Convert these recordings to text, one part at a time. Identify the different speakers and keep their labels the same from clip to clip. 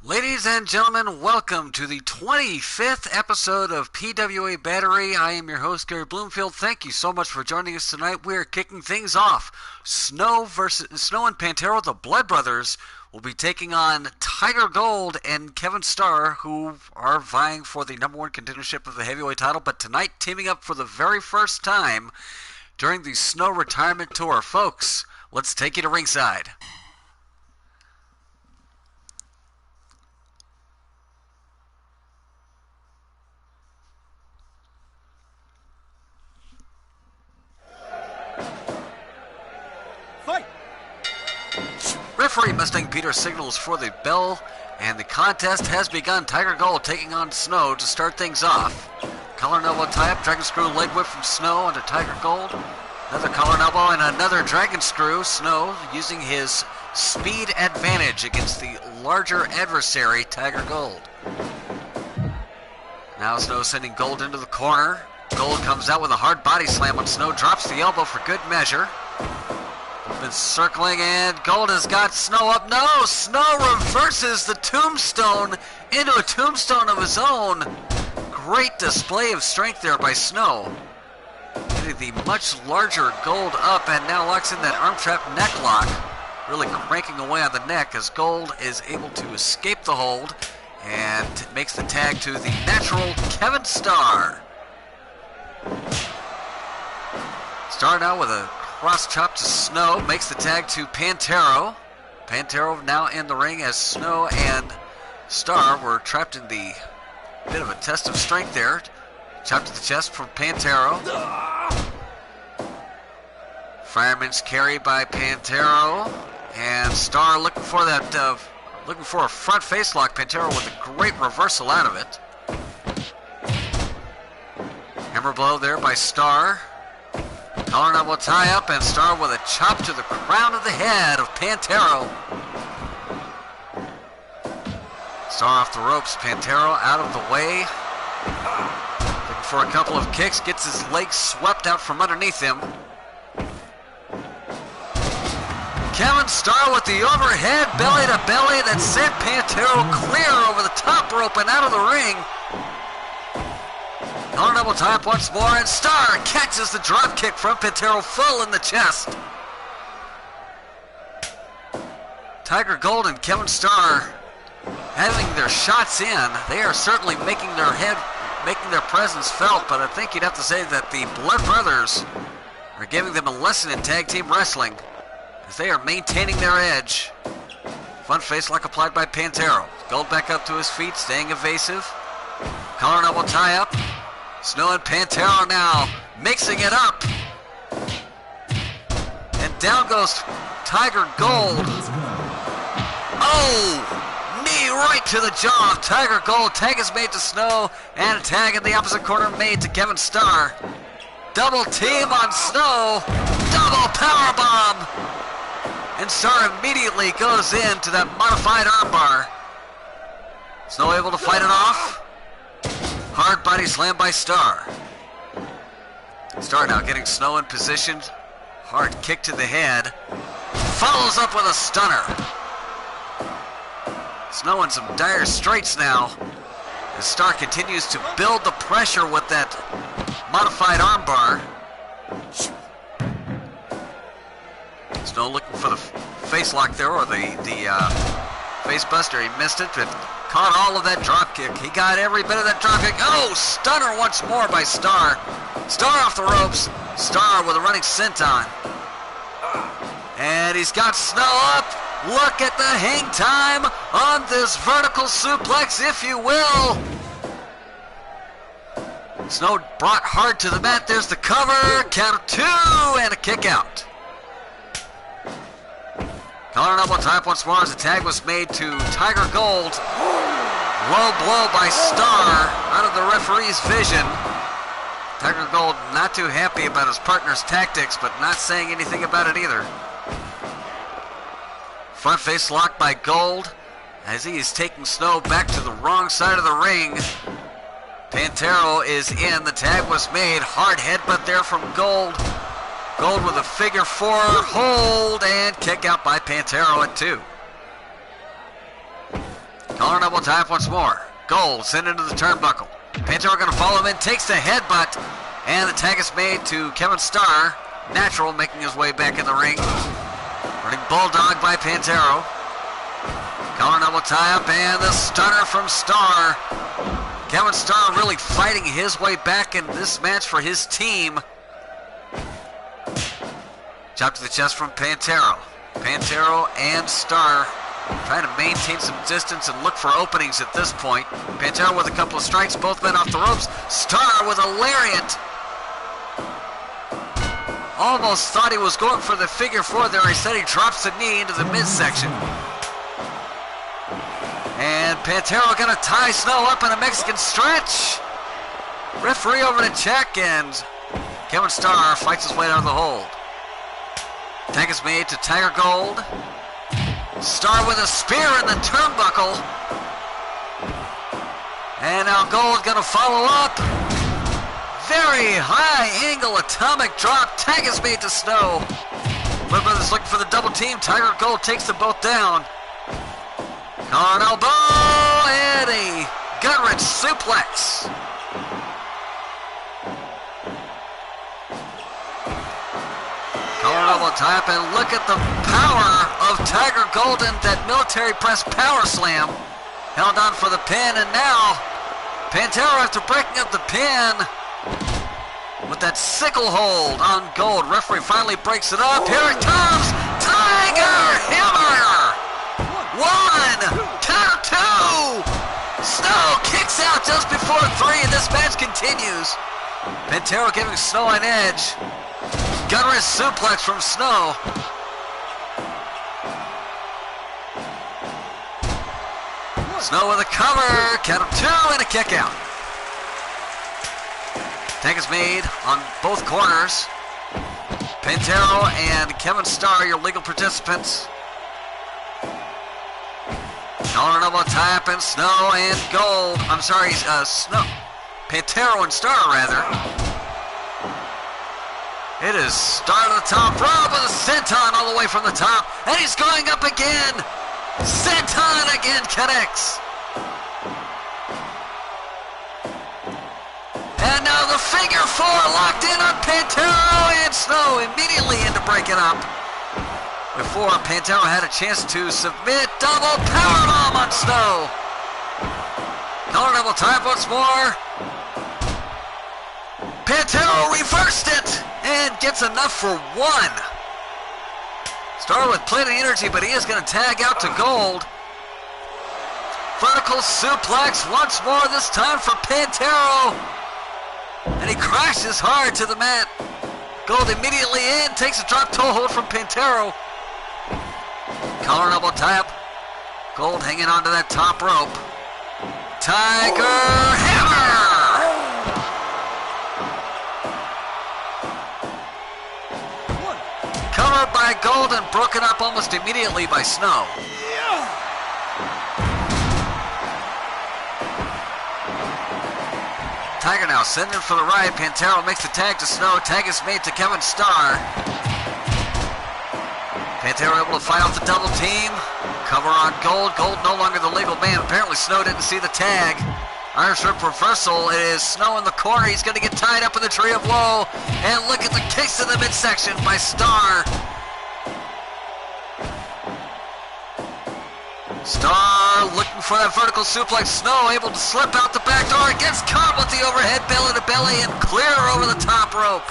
Speaker 1: Ladies and gentlemen, welcome to the 25th episode of PWA Battery. I am your host, Gary Bloomfield. Thank you so much for joining us tonight. We are kicking things off. Snow and Pantera, the Blood Brothers, will be taking on Tiger Gold and Kevin Starr, who are vying for the number one contendership of the heavyweight title, but tonight teaming up for the very first time during the Snow Retirement Tour. Folks, let's take you to ringside. Referee Mustang Peter signals for the bell, and the contest has begun. Tiger Gold taking on Snow to start things off. Collar and elbow tie-up, dragon screw leg whip from Snow onto Tiger Gold. Another collar and elbow and another dragon screw. Snow using his speed advantage against the larger adversary, Tiger Gold. Now Snow sending Gold into the corner. Gold comes out with a hard body slam on Snow, drops the elbow for good measure. Been circling, and Gold has got Snow up. No! Snow reverses the tombstone into a tombstone of his own. Great display of strength there by Snow. Getting the much larger Gold up, and now locks in that arm trap neck lock. Really cranking away on the neck as Gold is able to escape the hold and makes the tag to the natural Kevin Starr. Starr now with a cross chop to Snow, makes the tag to Pantera. Pantera now in the ring as Snow and Starr were trapped in the bit of a test of strength there. Chop to the chest from Pantera. Fireman's carry by Pantera, and Starr looking for that, looking for a front face lock. Pantera with a great reversal out of it. Hammer blow there by Starr. Collar and elbow tie up, and Starr with a chop to the crown of the head of Pantera. Starr off the ropes, Pantera out of the way. Looking for a couple of kicks, gets his legs swept out from underneath him. Kevin Starr with the overhead belly to belly that sent Pantera clear over the top rope and out of the ring. Collar and elbow tie up once more, and Starr catches the drop kick from Pantera full in the chest. Tiger Gold and Kevin Starr having their shots in. They are certainly making their presence felt, but I think you'd have to say that the Blood Brothers are giving them a lesson in tag team wrestling as they are maintaining their edge. Front face lock applied by Pantera. Gold back up to his feet, staying evasive. Collar and elbow tie up. Snow and Pantera now mixing it up. And down goes Tiger Gold. Oh! Knee right to the jaw of Tiger Gold. Tag is made to Snow, and a tag in the opposite corner made to Kevin Starr. Double team on Snow. Double powerbomb. And Starr immediately goes into that modified armbar. Snow able to fight it off. Hard body slam by Starr. Starr now getting Snow in position. Hard kick to the head. Follows up with a stunner. Snow in some dire straits now as Starr continues to build the pressure with that modified armbar. Snow looking for the face lock there, or the face buster. He missed it, but caught all of that drop kick. He got every bit of that drop kick. Oh, stunner once more by Starr. Starr off the ropes. Starr with a running senton. And he's got Snow up. Look at the hang time on this vertical suplex, if you will. Snow brought hard to the mat. There's the cover. Count of two and a kick out. Collar and elbow tie up once more as the tag was made to Tiger Gold. Low blow by Starr out of the referee's vision. Tiger Gold not too happy about his partner's tactics, but not saying anything about it either. Front face lock by Gold as he is taking Snow back to the wrong side of the ring. Pantera is in. The tag was made. Hard headbutt there from Gold. Gold with a figure four hold and kick out by Pantera at 2. Collar Calling double tap once more. Gold sent into the turnbuckle. Pantera going to follow him in, takes the headbutt, and the tag is made to Kevin Starr. Natural making his way back in the ring. Running bulldog by Pantera. Calling double tie-up, and the stunner from Starr. Kevin Starr really fighting his way back in this match for his team. Chop to the chest from Pantera. Pantera and Starr trying to maintain some distance and look for openings at this point. Pantera with a couple of strikes, both men off the ropes. Starr with a lariat. Almost thought he was going for the figure four there. He said he drops the knee into the midsection. And Pantera gonna tie Snow up in a Mexican stretch. Referee over to check, and Kevin Starr fights his way out of the hold. Tag is made to Tiger Gold. Starr with a spear in the turnbuckle. And now Gold gonna follow up. Very high angle atomic drop. Tag is made to Snow. Blood Brothers looking for the double team. Tiger Gold takes them both down. Collar and elbow, and a gut-wrench suplex. Collar and elbow tap, and look at the power of Tiger Golden. That military press power slam. Held on for the pin, and now Pantera, after breaking up the pin with that sickle hold on Gold. Referee finally breaks it up. Here it comes. Tiger Hammer. 1, 2, 2. Snow kicks out just before 3, and this match continues. Pantera giving Snow an edge. Gunner's suplex from Snow. Snow with a cover. Count of 2 and a kick out. Tag is made on both corners. Pantera and Kevin Starr, your legal participants. Collar and elbow tap, and Snow and Gold. I'm sorry, Snow. Pantera and Starr, rather. It is Starr to the top rope with a senton all the way from the top. And he's going up again. Senton again connects. And now the figure four locked in on Pantera, and Snow immediately into breaking up. Before Pantera had a chance to submit, double powerbomb on Snow. Collar double time once more. Pantera reversed it and gets enough for 1. Starr with plenty of energy, but he is going to tag out to Gold. Vertical suplex once more, this time for Pantera. And he crashes hard to the mat. Gold immediately in, takes a drop toe hold from Pantera. Collar and elbow tap. Gold hanging onto that top rope. Tiger Hammer! Covered by Gold and broken up almost immediately by Snow. Tiger now sending for the right. Pantera makes the tag to Snow. Tag is made to Kevin Starr. Pantera able to fight off the double team. Cover on Gold. Gold no longer the legal man. Apparently Snow didn't see the tag. Iron Strip reversal. It is Snow in the corner. He's going to get tied up in the tree of woe. And look at the kicks to the midsection by Starr. Starr looking for that vertical suplex. Snow able to slip out the back door. Gets caught with the overhead belly to belly and clear over the top rope.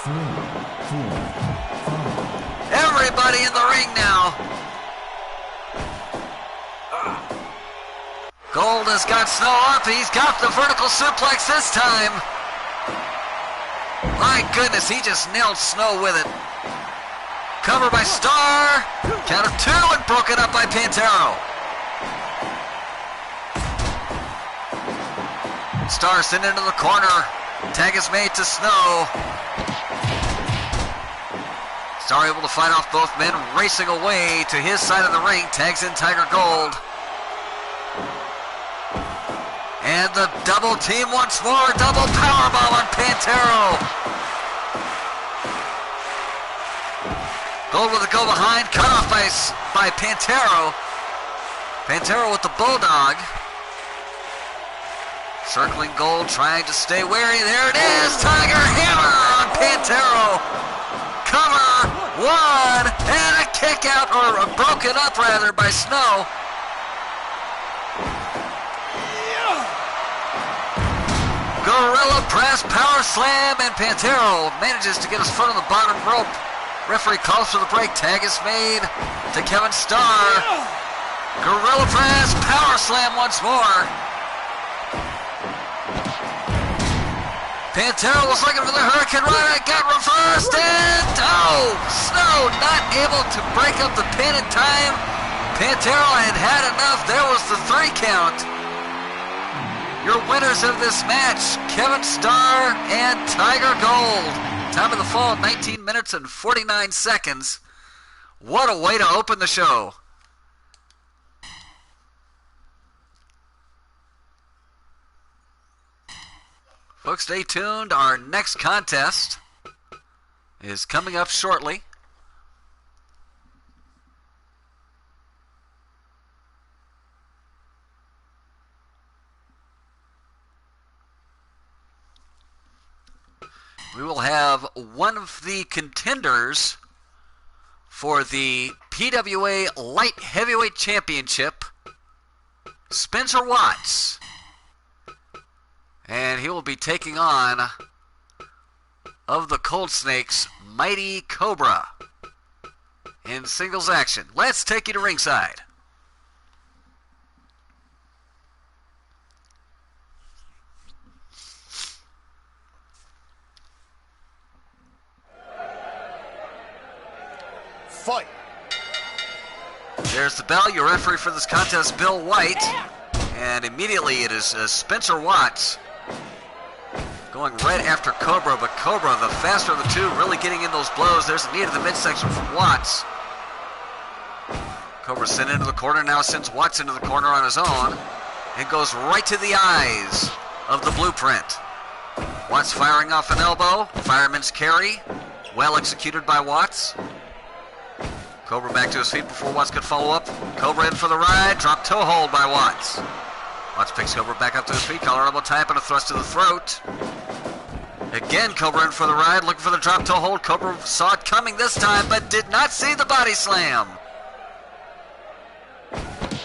Speaker 1: Everybody in the ring now. Gold has got Snow up. He's got the vertical suplex this time. My goodness, he just nailed Snow with it. Cover by Starr. Count of 2 and broken up by Pantera. Starr sent into the corner. Tag is made to Snow. Starr able to fight off both men, racing away to his side of the ring. Tags in Tiger Gold. And the double team once more. Double powerbomb on Pantera. Gold with a go behind. Cut off by Pantera. Pantera with the bulldog. Circling Gold, trying to stay wary. There it is. Tiger hammer on Pantero. Cover, one, and a kick out, or broken up rather, by Snow. Gorilla press, power slam, and Pantero manages to get his foot on the bottom rope. Referee calls for the break. Tag is made to Kevin Starr. Gorilla press, power slam once more. Pantero was looking for the Hurricane Rana, got reversed, and Snow not able to break up the pin in time. Pantero had had enough. There was the 3 count. Your winners of this match, Kevin Starr and Tiger Gold. Time of the fall, 19 minutes and 49 seconds. What a way to open the show. Folks, stay tuned. Our next contest is coming up shortly. We will have one of the contenders for the PWA Light Heavyweight Championship, Spencer Watts. And he will be taking on, of the Cold Snakes, Mighty Cobra in singles action. Let's take you to ringside.
Speaker 2: Fight.
Speaker 1: There's the bell. Your referee for this contest, Bill White. And immediately it is Spencer Watts going right after Cobra. But Cobra, the faster of the two, really getting in those blows. There's a knee to the midsection from Watts. Cobra sent into the corner, now sends Watts into the corner on his own. And goes right to the eyes of the blueprint. Watts firing off an elbow. Fireman's carry. Well executed by Watts. Cobra back to his feet before Watts could follow up. Cobra in for the ride. Drop toe hold by Watts. Watts picks Cobra back up to his feet. Collar elbow tie up and a thrust to the throat. Again, Cobra in for the ride. Looking for the drop toe hold. Cobra saw it coming this time, but did not see the body slam.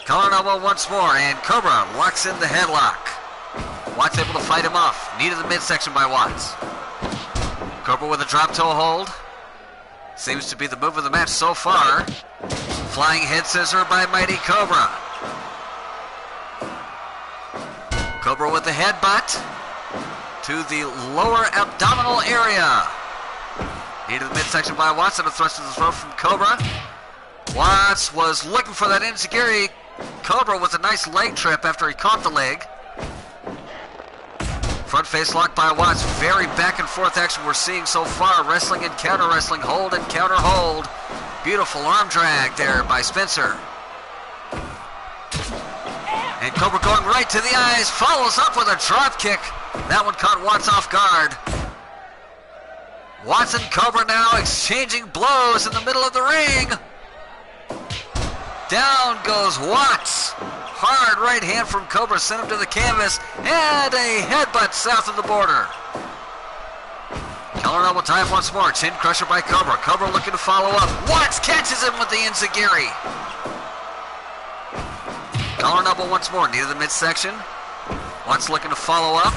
Speaker 1: Collar elbow once more, and Cobra locks in the headlock. Watts able to fight him off. Knee to the midsection by Watts. Cobra with a drop toe hold. Seems to be the move of the match so far. Flying head scissor by Mighty Cobra. Cobra with the headbutt to the lower abdominal area. Knee to the midsection by Watts and a thrust to the throat from Cobra. Watts was looking for that enziguri. Cobra with a nice leg trip after he caught the leg. Front face lock by Watts. Very back and forth action we're seeing so far. Wrestling and counter wrestling. Hold and counter hold. Beautiful arm drag there by Spencer. And Cobra going right to the eyes. Follows up with a drop kick. That one caught Watts off guard. Watts and Cobra now exchanging blows in the middle of the ring. Down goes Watts. Hard right hand from Cobra sent him to the canvas, and a headbutt south of the border. Collar elbow tie once more. Chin crusher by Cobra. Cobra looking to follow up. Watts catches him with the enziguri. Collar elbow once more. Knee to the midsection. Watts looking to follow up.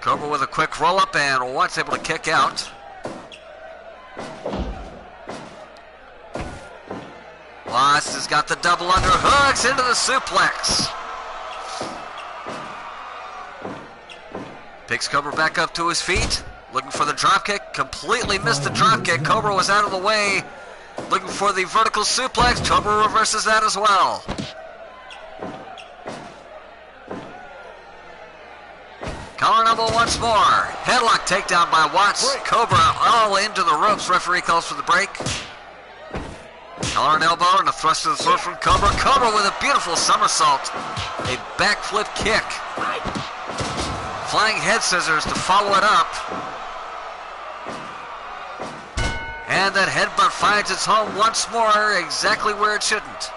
Speaker 1: Cobra with a quick roll up, and Watts able to kick out. Watts has got the double underhooks into the suplex. Picks Cobra back up to his feet. Looking for the dropkick. Completely missed the dropkick. Cobra was out of the way. Looking for the vertical suplex. Cobra reverses that as well. Collar elbow once more. Headlock takedown by Watts. Cobra all into the ropes. Referee calls for the break. Collar and elbow and a thrust to the throat from Cobra. Cobra with a beautiful somersault. A backflip kick. Flying head scissors to follow it up. And that headbutt finds its home once more, exactly where it shouldn't.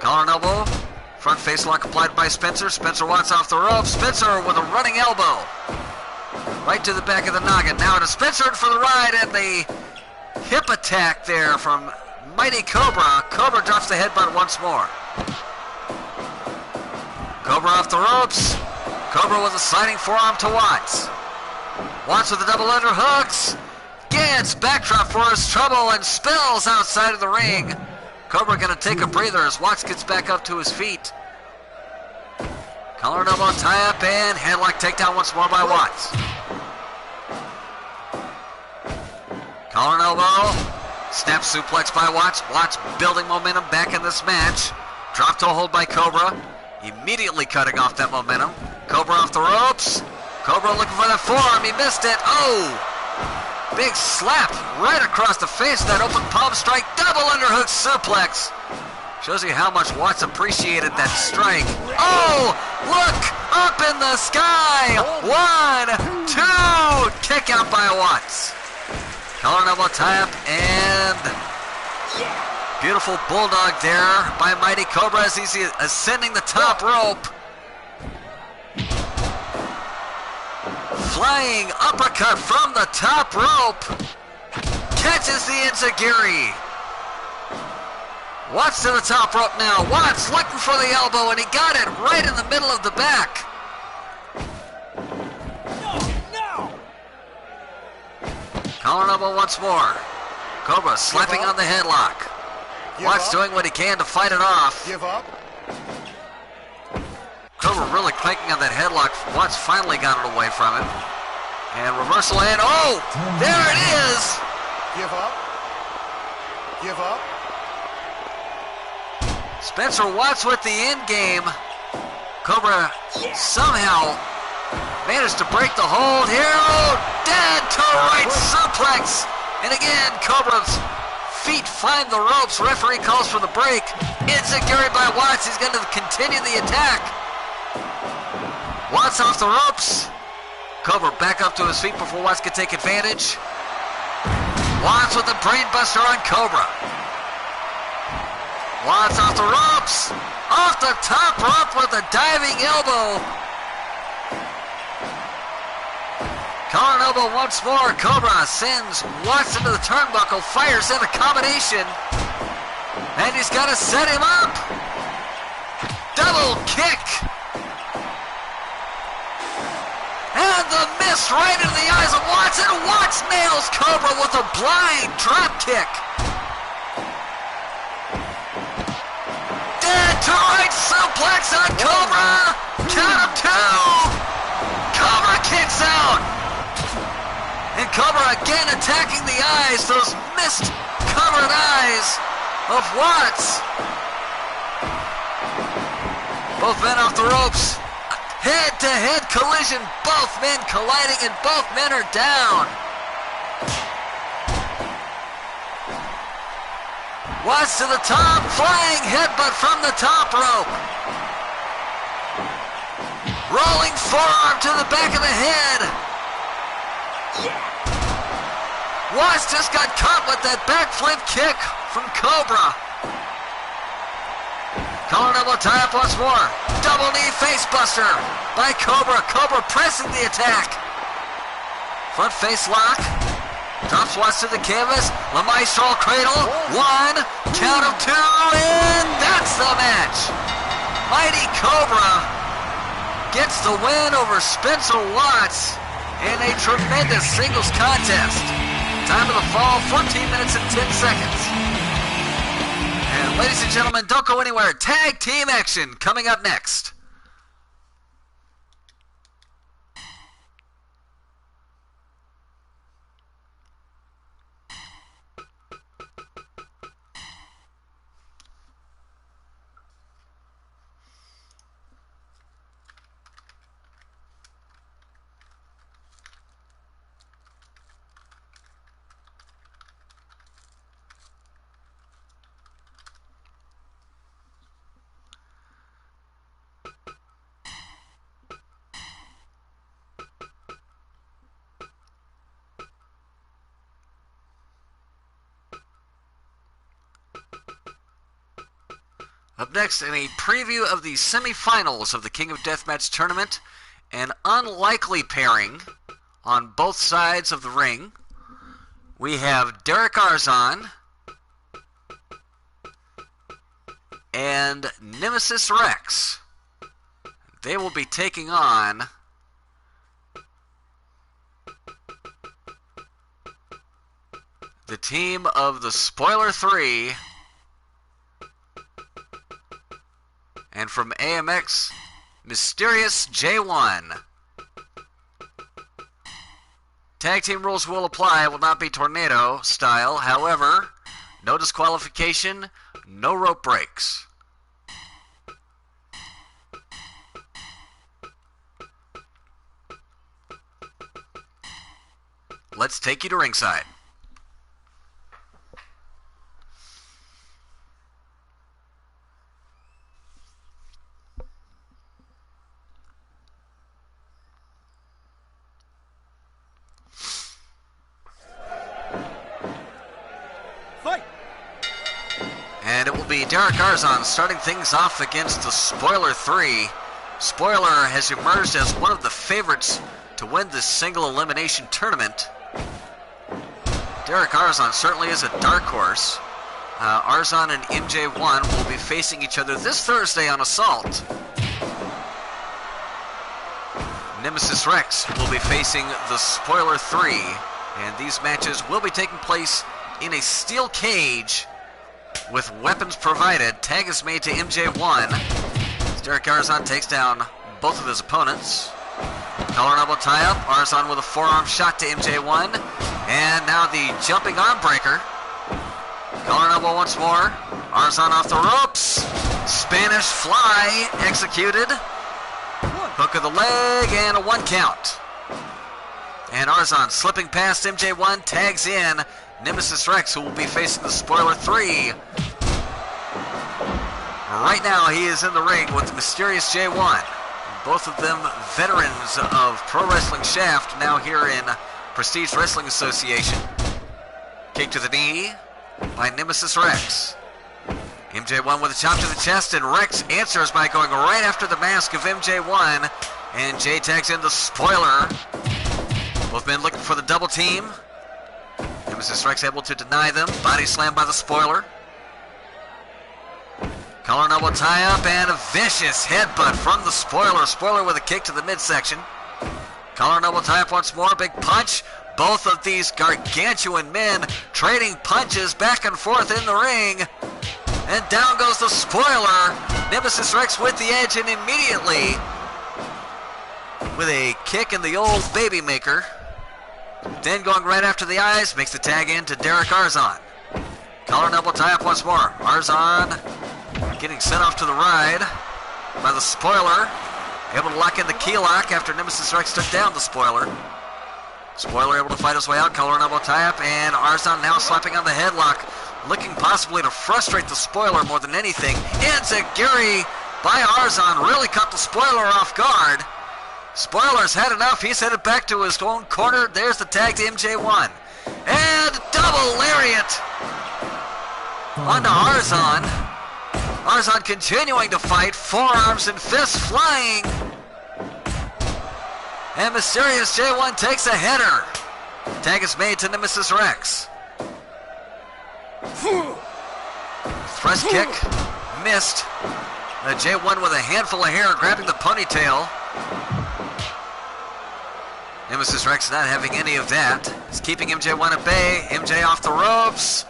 Speaker 1: Collar and elbow. Front face lock applied by Spencer. Spencer Watts off the rope. Spencer with a running elbow. Right to the back of the noggin. Now to Spencer for the ride, and the hip attack there from Mighty Cobra. Cobra drops the headbutt once more. Cobra off the ropes. Cobra with a sliding forearm to Watts. Watts with the double underhooks. Gets backdrop for his trouble and spills outside of the ring. Cobra gonna take a breather as Watts gets back up to his feet. Collar and elbow tie up and headlock takedown once more by Watts. Collar and elbow. Snap suplex by Watts. Watts building momentum back in this match. Drop toe hold by Cobra. Immediately cutting off that momentum. Cobra off the ropes. Cobra looking for that forearm. He missed it. Oh! Big slap right across the face. That open palm strike. Double underhook suplex. Shows you how much Watts appreciated that strike. Oh! Look! Up in the sky! 1, 2! Kick out by Watts. Collar and elbow tie up and beautiful bulldog there by Mighty Cobra as he's ascending the top rope. Flying uppercut from the top rope. Catches the enziguri. Watts to the top rope now. Watts looking for the elbow, and he got it right in the middle of the back. No. Collar and elbow once more. Cobra slapping on the headlock. Watts doing what he can to fight it off.
Speaker 2: Give up.
Speaker 1: Cobra really clanking on that headlock. Watts finally got it away from him. And reversal and oh! There it is!
Speaker 2: Give up. Give up.
Speaker 1: Spencer Watts with the end game. Cobra somehow managed to break the hold here. Oh, dead toe right suplex. And again, Cobra's feet find the ropes. Referee calls for the break. Enziguri by Watts. He's going to continue the attack. Watts off the ropes. Cobra back up to his feet before Watts could take advantage. Watts with the brain buster on Cobra. Watts off the ropes. Off the top rope with a diving elbow. Collar and elbow once more. Cobra sends Watts into the turnbuckle. Fires in a combination. And he's got to set him up. Double kick. And the miss right into the eyes of Watts, and Watts nails Cobra with a blind drop kick. Dead to right suplex on Cobra. Count of 2. Cobra kicks out. And Cobra again attacking the eyes, those mist covered eyes of Watts. Both men off the ropes. Head-to-head collision, both men colliding and both men are down. Watts to the top, flying headbutt from the top rope. Rolling forearm to the back of the head. Watts just got caught with that backflip kick from Cobra. Collar and elbow tie up once more. Double knee face buster by Cobra. Cobra pressing the attack. Front face lock. Drops Watts to the canvas. La Maestro cradle. 1, count of 2, and that's the match. Mighty Cobra gets the win over Spencer Watts in a tremendous singles contest. Time of the fall, 14 minutes and 10 seconds. And ladies and gentlemen, don't go anywhere. Tag team action coming up next. Up next, in a preview of the semifinals of the King of Deathmatch tournament, an unlikely pairing on both sides of the ring. We have Derek Arzon and Nemesis Rex. They will be taking on the team of the Spoiler 3 and from AMX, Mysterious J1. Tag team rules will apply. It will not be tornado style. However, no disqualification, no rope breaks. Let's take you to ringside. And it will be Derek Arzon starting things off against the Spoiler 3. Spoiler has emerged as one of the favorites to win this single elimination tournament. Derek Arzon certainly is a dark horse. Arzon and MJ1 will be facing each other this Thursday on Assault. Nemesis Rex will be facing the Spoiler 3. And these matches will be taking place in a steel cage with weapons provided. Tag is made to MJ1 as Derek Arzon takes down both of his opponents. Collar and elbow tie-up. Arzon with a forearm shot to MJ1. And now the jumping arm breaker. Collar and elbow once more. Arzon off the ropes. Spanish fly executed. Hook of the leg and a 1 count. And Arzon slipping past MJ1 tags in Nemesis Rex, who will be facing the Spoiler 3. Right now he is in the ring with Mysterious J1. Both of them veterans of Pro Wrestling Shaft, now here in Prestige Wrestling Association. Kick to the knee by Nemesis Rex. MJ1 with a chop to the chest, and Rex answers by going right after the mask of MJ1. And Jay tags in the Spoiler. Both men looking for the double team. Nemesis Rex able to deny them. Body slam by the Spoiler. Collar and elbow tie-up and a vicious headbutt from the Spoiler. Spoiler with a kick to the midsection. Collar and elbow tie-up once more. Big punch. Both of these gargantuan men trading punches back and forth in the ring. And down goes the Spoiler. Nemesis Rex with the edge, and immediately with a kick in the old baby maker. Then going right after the eyes, makes the tag in to Derek Arzon. Collar and elbow tie-up once more. Arzon getting sent off to the ride by the Spoiler. Able to lock in the key lock after Nemesis Rex took down the Spoiler. Spoiler able to fight his way out. Collar and elbow tie-up, and Arzon now slapping on the headlock, looking possibly to frustrate the Spoiler more than anything. Enziguri by Arzon really caught the Spoiler off guard. Spoiler's had enough. He's headed back to his own corner. There's the tag to MJ1. And double lariat onto Arzon. Arzon continuing to fight. Forearms and fists flying. And Mysterious J1 takes a header. Tag is made to Nemesis Rex. Thrust kick. Missed. J1 with a handful of hair grabbing the ponytail. Nemesis Rex not having any of that. He's keeping MJ1 at bay. MJ off the ropes.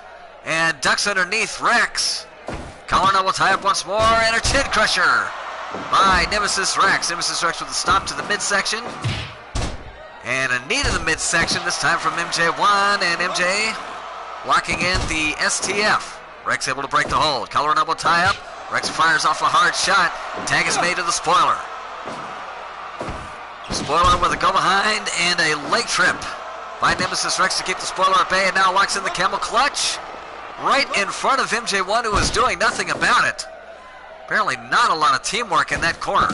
Speaker 1: And ducks underneath Rex. Collar and elbow tie up once more. And a chin crusher by Nemesis Rex. Nemesis Rex with a stop to the midsection. And a knee to the midsection, this time from MJ1. And MJ locking in the STF. Rex able to break the hold. Collar and elbow tie up. Rex fires off a hard shot. Tag is made to the Spoiler. Spoiler with a go behind and a leg trip by Nemesis Rex to keep the Spoiler at bay, and now locks in the camel clutch right in front of MJ1, who is doing nothing about it. Apparently not a lot of teamwork in that corner.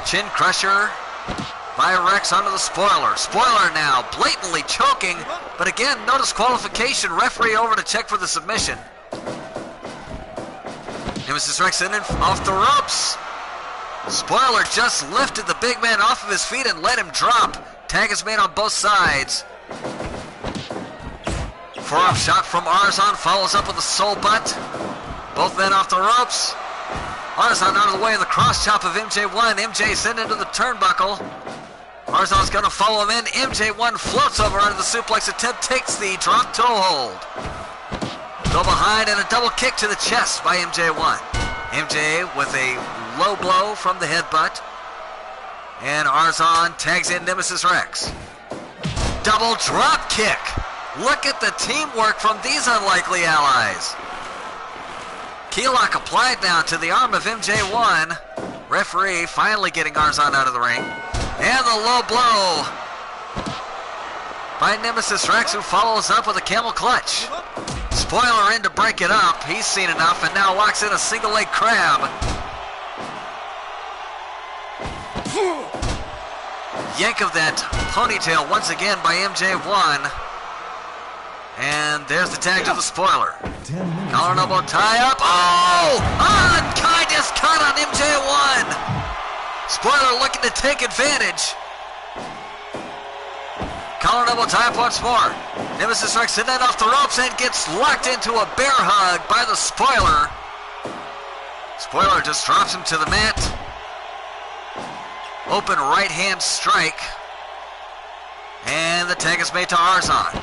Speaker 1: Chin crusher by Rex onto the Spoiler. Spoiler now blatantly choking, but again, no disqualification. Referee over to check for the submission. Nemesis Rex in and off the ropes. Spoiler just lifted the big man off of his feet and let him drop. Tag is made on both sides. Forearm shot from Arzon follows up with a soul butt. Both men off the ropes. Arzon out of the way of the cross chop of MJ1. MJ sent into the turnbuckle. Arzon's going to follow him in. MJ1 floats over under the suplex attempt, takes the drop toe hold. Go behind and a double kick to the chest by MJ1. MJ with a low blow from the headbutt. And Arzon tags in Nemesis Rex. Double drop kick. Look at the teamwork from these unlikely allies. Key lock applied now to the arm of MJ1. Referee finally getting Arzon out of the ring. And the low blow by Nemesis Rex, who follows up with a camel clutch. Spoiler in to break it up. He's seen enough and now locks in a single leg crab. Yank of that ponytail once again by MJ1. And there's the tag to the spoiler. Collar and elbow tie up. Oh! Unkindness cut on MJ1. Spoiler looking to take advantage. Collar and elbow tie up once more. Nemesis Rex in that off the ropes and gets locked into a bear hug by the spoiler. Spoiler just drops him to the mat. Open right hand strike. And the tag is made to Arzon.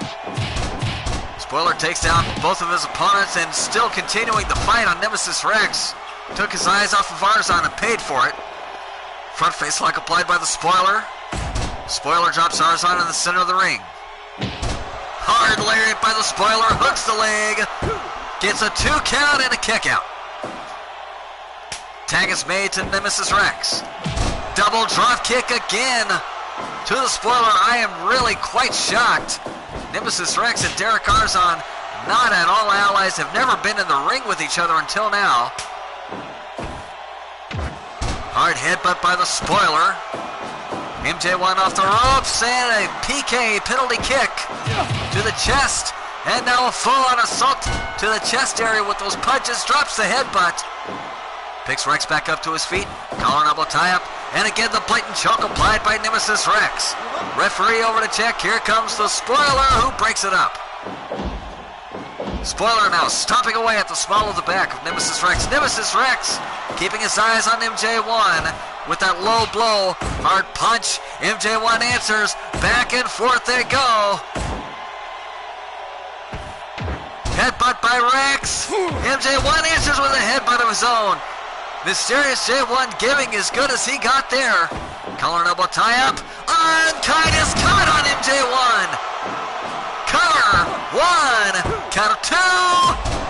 Speaker 1: Spoiler takes down both of his opponents and still continuing the fight on Nemesis Rex. Took his eyes off of Arzon and paid for it. Front face lock applied by the spoiler. Spoiler drops Arzon in the center of the ring. Hard lariat by the spoiler, hooks the leg. Gets a 2 count and a kick out. Tag is made to Nemesis Rex. Double drop kick again to the spoiler. I am really quite shocked. Nemesis Rex and Derek Arzon, not at all allies, have never been in the ring with each other until now. Hard headbutt by the spoiler. MJ1 off the ropes and a PK penalty kick to the chest. And now a full-on assault to the chest area with those punches. Drops the headbutt. Picks Rex back up to his feet. Collar and elbow tie-up. And again the blatant choke applied by Nemesis Rex. Referee over to check. Here comes the spoiler who breaks it up. Spoiler now stomping away at the small of the back of Nemesis Rex. Nemesis Rex keeping his eyes on MJ1 with that low blow. Hard punch. MJ1 answers. Back and forth they go. Headbutt by Rex. MJ1 answers with a headbutt of his own. Mysterious J1 giving as good as he got there. Collar and elbow tie up. Unkindness cut on MJ1. Cover. 1. Count of 2.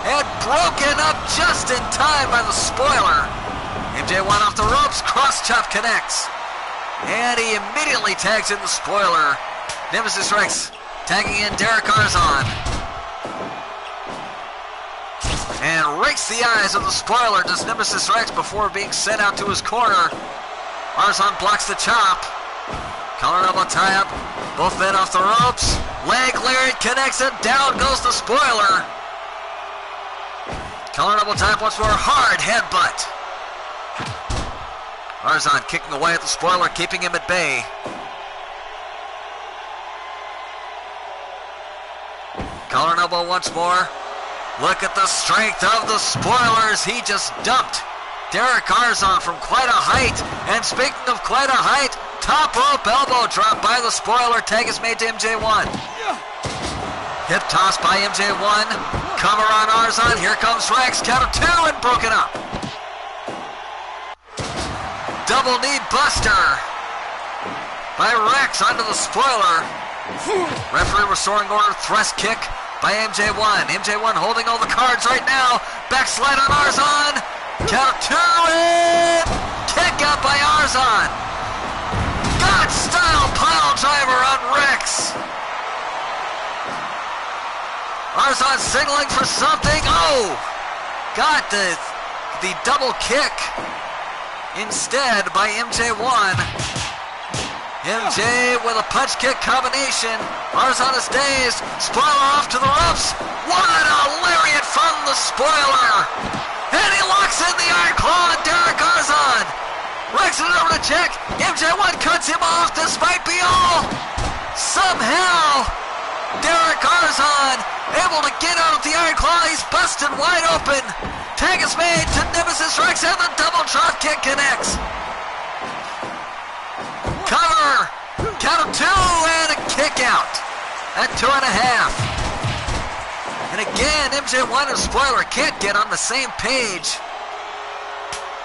Speaker 1: And broken up just in time by the spoiler. MJ1 off the ropes. Cross chop connects. And he immediately tags in the spoiler. Nemesis Rex tagging in Derek Arzon. And rakes the eyes of the spoiler, does Nemesis Rex, before being sent out to his corner. Arzon blocks the chop. Collar and elbow tie up. Both men off the ropes. Leg lariat connects and down goes the spoiler. Collar and elbow tie up once more. Hard headbutt. Arzon kicking away at the spoiler, keeping him at bay. Collar and elbow once more. Look at the strength of the spoilers. He just dumped Derek Arzon from quite a height. And speaking of quite a height, top rope elbow drop by the spoiler. Tag is made to MJ1. Hip toss by MJ1. Cover on Arzon. Here comes Rex. Count of 2 and broken up. Double knee buster by Rex onto the spoiler. Referee restoring order. Thrust kick by MJ1. MJ1 holding all the cards right now. Backslide on Arzon. Count of 2 and kick out by Arzon. God style pile driver on Rex. Arzon signaling for something. Oh! Got the double kick instead by MJ1. MJ with a punch kick combination. Arzon is dazed. Spoiler off to the ropes. What a lariat from the spoiler. And he locks in the Iron Claw on Derek Arzon. Rex is over to check. MJ1 cuts him off. This might be all. Somehow, Derek Arzon able to get out of the Iron Claw. He's busted wide open. Tag is made to Nemesis Rex, and the double drop kick connects. Cover. Count of 2 and a kick out at 2.5. And again, MJ1 and Spoiler can't get on the same page.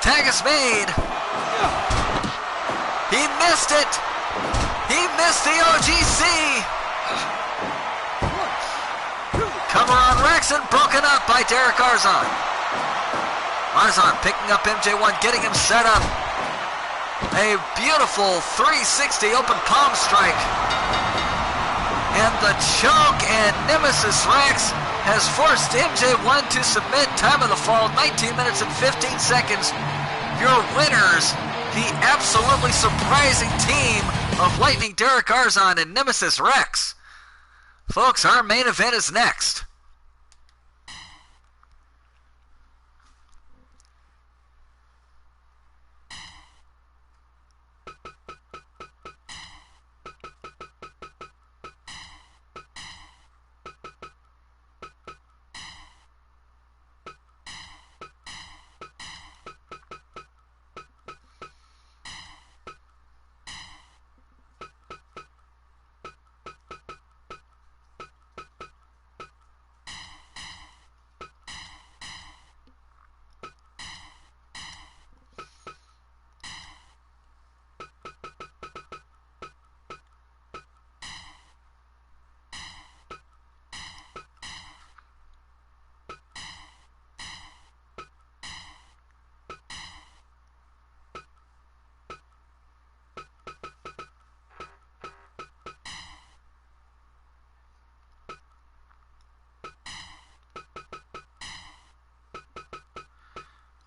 Speaker 1: Tag is made. He missed it. He missed the OGC. Cover on Rex and broken up by Derek Arzon. Arzon picking up MJ1, getting him set up. A beautiful 360 open palm strike. And the choke, and Nemesis Rex has forced MJ1 to submit. Time of the fall, 19 minutes and 15 seconds. Your winners, the absolutely surprising team of Lightning Derek Arzon and Nemesis Rex. Folks, our main event is next.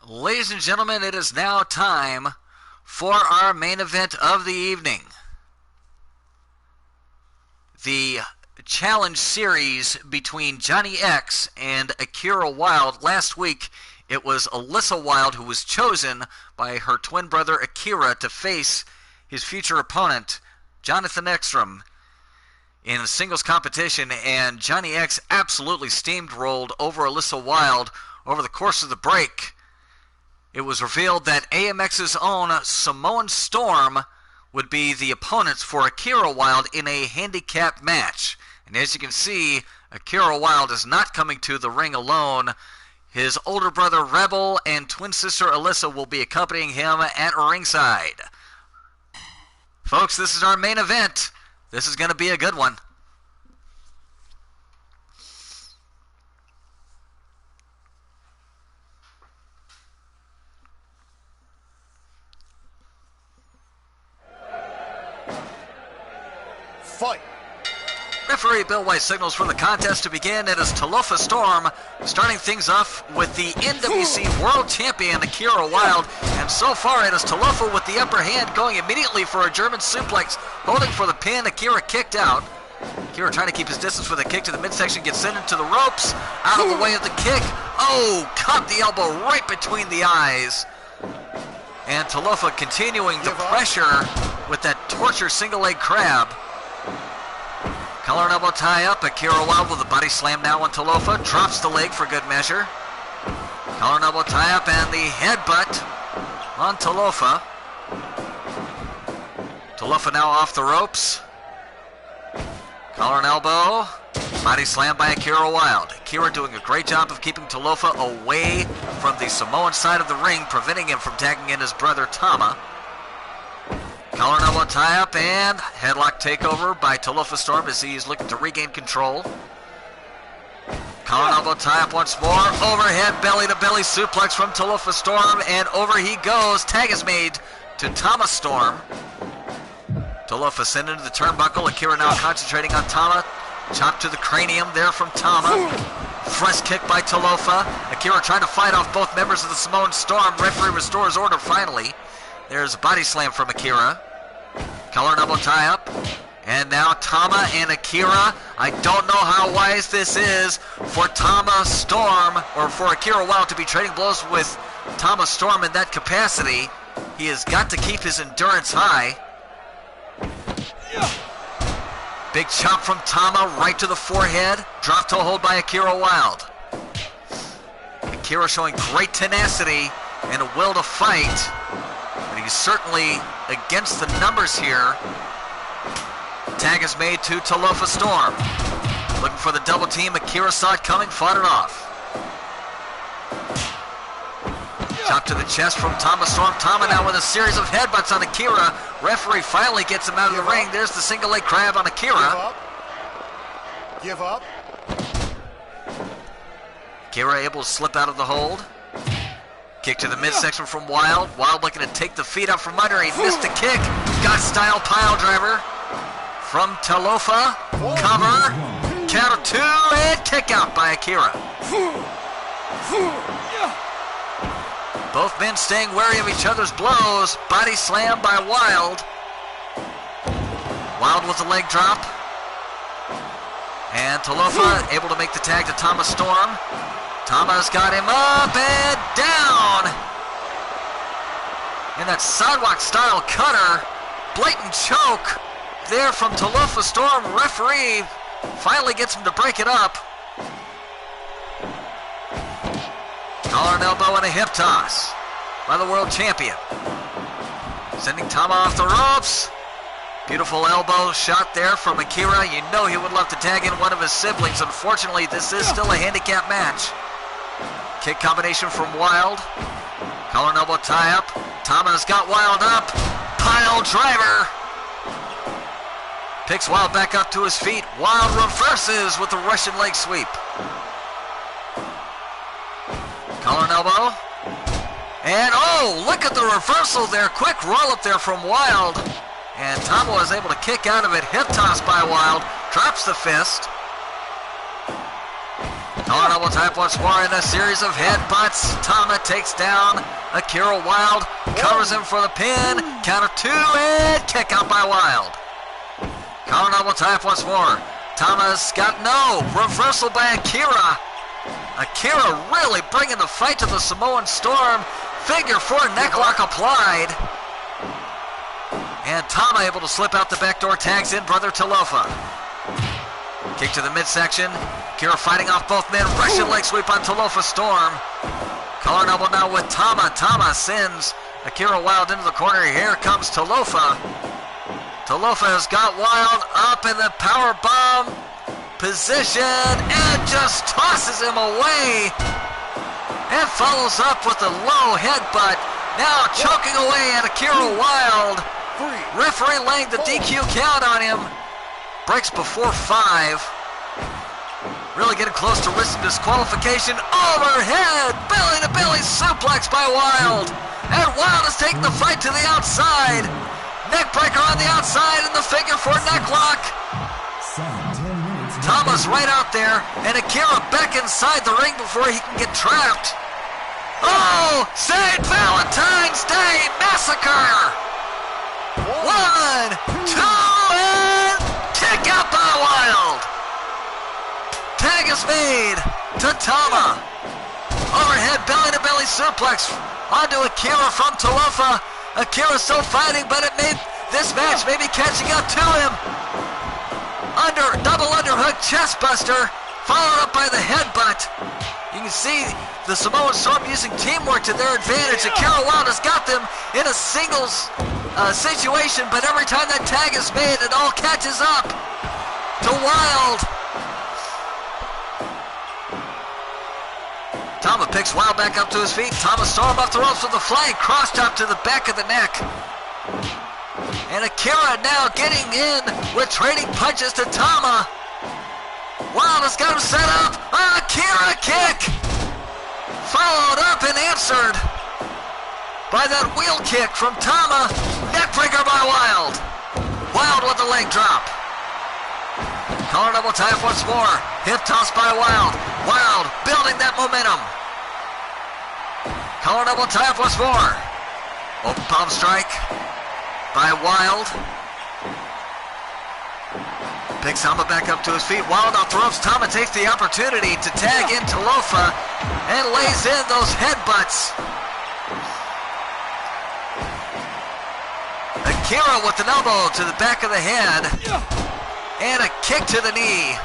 Speaker 1: Ladies and gentlemen, it is now time for our main event of the evening. The challenge series between Johnny X and Akira Wilde. Last week, it was Alyssa Wilde who was chosen by her twin brother Akira to face his future opponent, Jonathan Ekstrom, in a singles competition, and Johnny X absolutely steamrolled over Alyssa Wilde over the course of the break. It was revealed that AMX's own Samoan Storm would be the opponents for Akira Wilde in a handicap match. And as you can see, Akira Wilde is not coming to the ring alone. His older brother Rebel and twin sister Alyssa will be accompanying him at ringside. Folks, this is our main event. This is going to be a good one.
Speaker 2: Fight.
Speaker 1: Referee Bill White signals for the contest to begin. It is Talofa Storm starting things off with the NWC World Champion Akira Wilde. And so far it is Talofa with the upper hand, going immediately for a German suplex, holding for the pin. Akira kicked out. Akira trying to keep his distance with a kick to the midsection, gets sent into the ropes, out of the way of the kick. Oh, caught the elbow right between the eyes. And Talofa continuing the pressure with that torture single leg crab. Collar and elbow tie up. Akira Wilde with a body slam now on Talofa. Drops the leg for good measure. Collar and elbow tie up and the headbutt on Talofa. Talofa now off the ropes. Collar and elbow. Body slam by Akira Wilde. Akira doing a great job of keeping Talofa away from the Samoan side of the ring, preventing him from tagging in his brother Tama. Collar and elbow tie up and headlock takeover by Talofa Storm as he's looking to regain control. Collar and elbow tie up once more. Overhead belly to belly suplex from Talofa Storm, and over he goes. Tag is made to Tama Storm. Talofa sent into the turnbuckle. Akira now concentrating on Tama. Chop to the cranium there from Tama. Thrust kick by Talofa. Akira trying to fight off both members of the Samoan Storm. Referee restores order finally. There's a body slam from Akira. Collar and elbow tie up. And now Tama and Akira. I don't know how wise this is for Tama Storm, or for Akira Wild to be trading blows with Tama Storm in that capacity. He has got to keep his endurance high. Big chop from Tama right to the forehead. Drop toe hold by Akira Wild. Akira showing great tenacity and a will to fight. But he's certainly against the numbers here. Tag is made to Talofa Storm. Looking for the double team. Akira saw it coming, fought it off. Chop to the chest from Tama Storm. Tama now with a series of headbutts on Akira. Referee finally gets him out of the ring. There's the single leg crab on Akira.
Speaker 2: Give up.
Speaker 1: Akira able to slip out of the hold. Kick to the midsection from Wild. Wild looking to take the feet up from under. He missed a kick. Got style pile driver from Talofa. Cover. Count of 2 and kick out by Akira. Both men staying wary of each other's blows. Body slam by Wild. Wild with the leg drop. And Talofa able to make the tag to Tama Storm. Tama's got him up and down. In that sidewalk style cutter. Blatant choke there from Talofa Storm. Referee finally gets him to break it up. Collar and elbow and a hip toss by the world champion. Sending Tama off the ropes. Beautiful elbow shot there from Akira. You know he would love to tag in one of his siblings. Unfortunately, this is still a handicap match. Kick combination from Wild. Collar and elbow tie up. Tama's got Wild up. Pile driver. Picks Wild back up to his feet. Wild reverses with the Russian leg sweep. Collar and elbow. And oh, look at the reversal there. Quick roll up there from Wild. And Tama was able to kick out of it. Hip toss by Wild. Drops the fist. Collar and elbow type once more in a series of headbutts. Tama takes down Akira Wild. Covers him for the pin. Count of 2 and kick out by Wild. Collar and elbow type once more. Tama's got no. Reversal by Akira. Akira really bringing the fight to the Samoan Storm. Figure 4 necklock applied. And Tama able to slip out the back door. Tags in brother Talofa. Kick to the midsection. Akira fighting off both men. Russian leg sweep on Talofa Storm. Collar and elbow now with Tama. Tama sends Akira Wild into the corner. Here comes Talofa. Talofa has got Wild up in the power bomb position and just tosses him away and follows up with a low headbutt. Now choking away at Akira Wild. Referee laying the DQ count on him. Breaks before 5. Really getting close to risking disqualification. Overhead, belly to belly suplex by Wild. And Wild is taking the fight to the outside. Neckbreaker on the outside and the figure 4 necklock. Tama's right out there, and Akira back inside the ring before he can get trapped. Oh, St. Valentine's Day Massacre! 1, 2, and kick out by Wild. Tag is made to Tama. Overhead belly-to-belly suplex onto Akira from Talofa. Akira still fighting, but this match may be catching up to him. Double underhook chest buster, followed up by the headbutt. You can see the Samoan Storm using teamwork to their advantage. Akira Wild has got them in a singles situation, but every time that tag is made, it all catches up to Wild. Tama picks Wild back up to his feet. Tama Storm off the ropes with a flying cross chop to the back of the neck. And Akira now getting in with trading punches to Tama. Wild has got him set up. Akira kick. Followed up and answered by that wheel kick from Tama. Neckbreaker by Wild. Wild with the leg drop. Collar double tie once more. Hip toss by Wild. Wild building that momentum. Collar double tie once more. Open palm strike by Wild. Picks Tama back up to his feet. Wild off the ropes. Tama takes the opportunity to tag in Talofa and lays in those headbutts. Akira with an elbow to the back of the head. And a kick to the knee.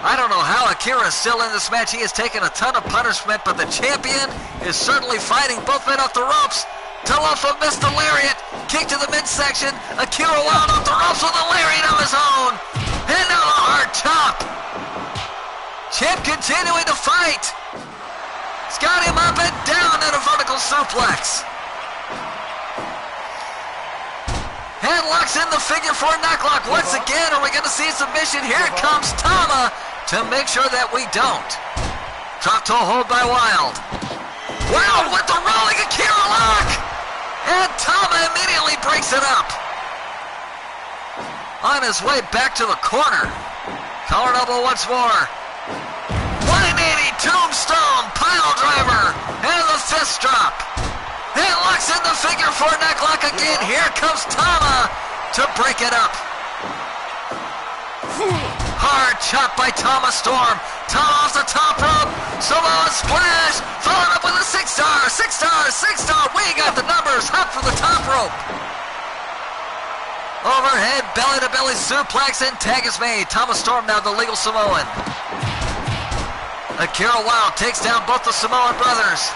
Speaker 1: I don't know how Akira is still in this match. He has taken a ton of punishment, but the champion is certainly fighting both men off the ropes. Talofa missed the lariat. Kick to the midsection. Akira Wild off the ropes with a lariat of his own. And now a hard chop. Champ continuing to fight. He's got him up and down in a vertical suplex. Headlocks in the figure four knocklock. Once again, are we going to see a submission? Here comes Tama to make sure that we don't. Drop toe hold by Wild. Wild with the rolling Akira lock. And Tama immediately breaks it up. On his way back to the corner. Collar elbow once more. 180 tombstone pile driver. And the fist drop. Headlocks in the figure four necklock again. Here comes Tama to break it up. Hard chop by Tama Storm. Tama off the top rope. Samoa splash. Followed up with a 6-star. 6-star. 6-star. We got the numbers. Hop for the top rope. Overhead belly-to-belly suplex and tag is made. Tama Storm now the legal Samoan. Akira Wild takes down both the Samoan brothers.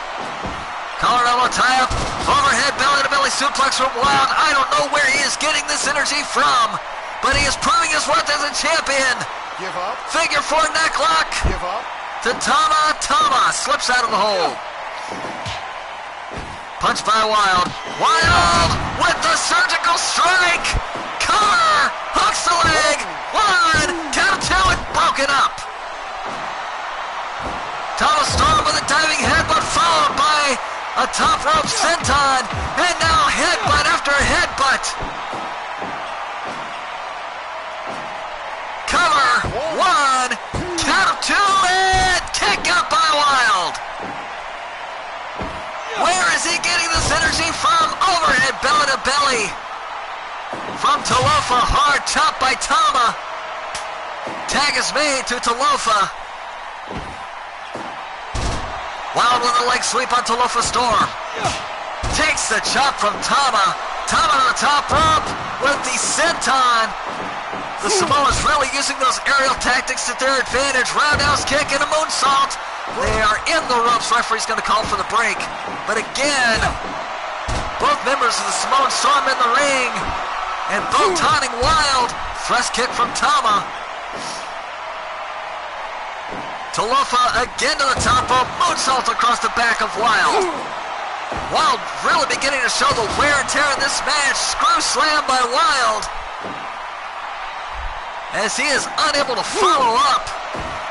Speaker 1: Collar elbow tie up. Overhead belly-to-belly suplex from Wild. I don't know where he is getting this energy from, but he is proving his worth as a champion.
Speaker 2: Give up.
Speaker 1: Figure four neck lock.
Speaker 2: Give up.
Speaker 1: To Tama. Tama slips out of the hole. Punch by Wild. Wild with the surgical strike. Cover. Hooks the leg. One. Count two and broken up. Tama Storm with a diving headbutt followed by a top rope senton. And now headbutt after headbutt. Cover. One. Count of two and kick out by Wild. Where is he getting this energy from? Overhead belly to belly. From Talofa, hard chop by Tama. Tag is made to Talofa. Wild with a leg sweep on Talofa Storm. Takes the chop from Tama. Tama to the top rope with the senton. The Samoans really using those aerial tactics to their advantage. Roundhouse kick and a moonsault. They are in the ropes. Referee's going to call for the break. But again, both members of the Samoan Storm in the ring. And both taunting Wild. Thrust kick from Tama. Talofa again to the top rope. Moonsault across the back of Wild. Wild really beginning to show the wear and tear in this match. Screw slam by Wild. As he is unable to follow up.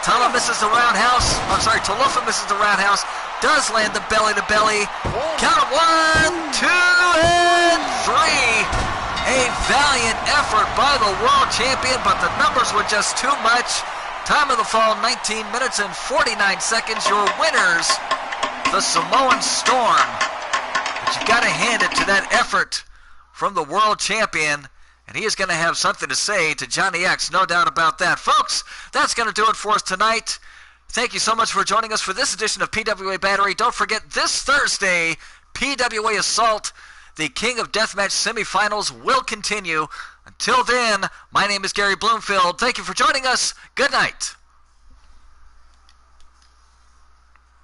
Speaker 1: Tama misses the roundhouse. I'm sorry, Talofa misses the roundhouse. Does land the belly to belly. Count of 1, 2, and 3. A valiant effort by the world champion, but the numbers were just too much. Time of the fall, 19 minutes and 49 seconds. Your winners, the Samoan Storm. But you got to hand it to that effort from the world champion. And he is going to have something to say to Johnny X, no doubt about that. Folks, that's going to do it for us tonight. Thank you so much for joining us for this edition of PWA Battery. Don't forget, this Thursday, PWA Assault, the King of Deathmatch semifinals will continue. Until then, my name is Gary Bloomfield. Thank you for joining us. Good night.